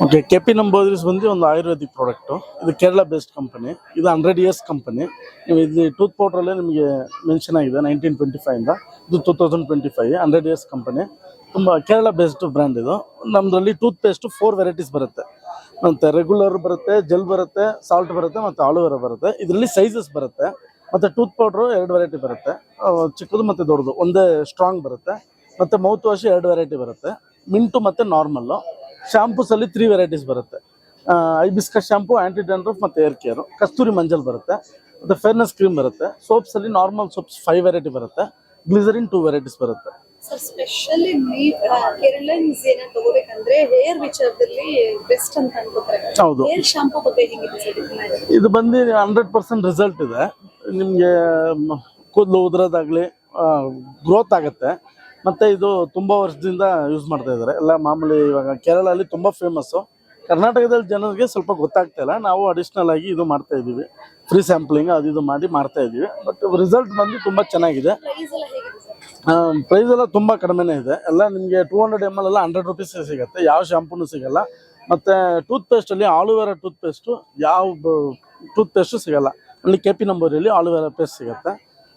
Okay, KP ನಂಬೋದ್ರಿಸ್ ಬಂದು ಒಂದು Ayurvedic product. ಇದು ಕೇರಳ ಬೇಸ್ಡ್ ಕಂಪನಿ. ಇದು 100 ಇಯರ್ಸ್ ಕಂಪನಿ. ನೀವು ಇಲ್ಲಿ ಟೂತ್ ಪೌಡ್ರಲ್ಲೇ ನಿಮಗೆ ಮೆನ್ಷನ್ ಆಗಿದೆ 1925 ಇದು 2025 100 ಇಯರ್ಸ್ ಕಂಪನಿ. ತುಂಬ ಕೇರಳ ಬೇಸ್ಡ್ ಬ್ರ್ಯಾಂಡ್ ಇದು. ನಮ್ಮದ್ರಲ್ಲಿ ಟೂತ್ ಪೇಸ್ಟು 4 ವೆರೈಟೀಸ್ ಬರುತ್ತೆ. ಮತ್ತು ರೆಗ್ಯುಲರ್ ಬರುತ್ತೆ, ಜೆಲ್ ಬರುತ್ತೆ, ಸಾಲ್ಟ್ ಬರುತ್ತೆ ಮತ್ತು ಆಲೋವೆರಾ ಬರುತ್ತೆ. ಇದರಲ್ಲಿ ಸೈಜಸ್ ಬರುತ್ತೆ. ಮತ್ತು ಟೂತ್ ಪೌಡ್ರು 2 ವೆರೈಟಿ ಬರುತ್ತೆ, ಚಿಕ್ಕದು ಮತ್ತು ದೊಡ್ಡದು. ಒಂದೇ ಸ್ಟ್ರಾಂಗ್ ಬರುತ್ತೆ. ಮತ್ತು ಮೌತ್ ವಾಶ್ 2 ವೆರೈಟಿ ಬರುತ್ತೆ, ಮಿಂಟು ಮತ್ತು ನಾರ್ಮಲ್ಲು. ಶಾಂಪೂಸಲ್ಲಿ 3 ವೆರೈಟೀಸ್ ಬರುತ್ತೆ. ಐಬಿಸ್ಕಸ್ ಶಾಂಪು, ಆ್ಯಂಟಿ ಡ್ಯಾಂಡ್ರಫ್ ಮತ್ತು ಏರ್ ಕೇರು. ಕಸ್ತೂರಿ ಮಂಜಲ್ ಬರುತ್ತೆ ಮತ್ತು ಫೇರ್ನೆಸ್ ಕ್ರೀಮ್ ಬರುತ್ತೆ. ಸೋಪ್ಸಲ್ಲಿ ನಾರ್ಮಲ್ ಸೋಪ್ಸ್ 5 ವೆರೈಟಿ ಬರುತ್ತೆ. ಗ್ಲಿಸರಿನ್ 2 ವೆರೈಟೀಸ್ ಬರುತ್ತೆ. ಸರ್, ಸ್ಪೆಷಲಿ ಕೇರಳನ್ಸ್ ಏನ ತಗೋಬೇಕಂದ್ರೆ ಹೇರ್ ವಿಚಾರದಲ್ಲಿ ಬೆಸ್ಟ್ ಅಂತ ಅನ್ಕೋತಾರೆ. ಹೌದು. ಹೇರ್ ಶಾಂಪೂ ಬಗ್ಗೆ ಹೆಂಗಿದೆ ಸರ್ ಇದು ಬಂದು 100% ರಿಸಲ್ಟ್ ಇದೆ. ನಿಮಗೆ ಕೂದಲು ಉದುರೋದಾಗಲಿ ಗ್ರೋತ್ ಆಗುತ್ತೆ. ಮತ್ತು ಇದು ತುಂಬ ವರ್ಷದಿಂದ ಯೂಸ್ ಮಾಡ್ತಾ ಇದ್ದಾರೆ ಎಲ್ಲ. ಮಾಮೂಲಿ ಇವಾಗ ಕೇರಳಲ್ಲಿ ತುಂಬ ಫೇಮಸ್ಸು. ಕರ್ನಾಟಕದಲ್ಲಿ ಜನರಿಗೆ ಸ್ವಲ್ಪ ಗೊತ್ತಾಗ್ತಾ ಇಲ್ಲ. ನಾವು ಅಡಿಷ್ನಲ್ ಆಗಿ ಇದು ಮಾಡ್ತಾ ಇದ್ದೀವಿ, ಫ್ರೀ ಸ್ಯಾಂಪ್ಲಿಂಗ್ ಅದು ಇದು ಮಾಡಿ ಮಾಡ್ತಾ ಇದ್ದೀವಿ. ಬಟ್ ರಿಸಲ್ಟ್ ಬಂದು ತುಂಬ ಚೆನ್ನಾಗಿದೆ. ಪ್ರೈಸ್ ಎಲ್ಲ ಹೇಗಿದೆ ಸರ್? ಪ್ರೈಸ್ ಎಲ್ಲ ತುಂಬ ಕಡಿಮೆನೇ ಇದೆ. ಎಲ್ಲ ನಿಮಗೆ 200 ml ಎಲ್ಲ 100 rupees ಸಿಗುತ್ತೆ. ಯಾವ ಶಾಂಪೂನು ಸಿಗೋಲ್ಲ. ಮತ್ತು ಟೂತ್ ಪೇಸ್ಟಲ್ಲಿ ಆಲೋವೆರಾ ಟೂತ್ ಪೇಸ್ಟು ಯಾವ ಟೂತ್ ಪೇಸ್ಟು ಸಿಗೋಲ್ಲ. ಅಲ್ಲಿ ಕೆಪಿ ನಂಬೋರಿಯಲ್ಲಿ ಆಲೋವೆರಾ ಪೇಸ್ಟ್ ಸಿಗುತ್ತೆ.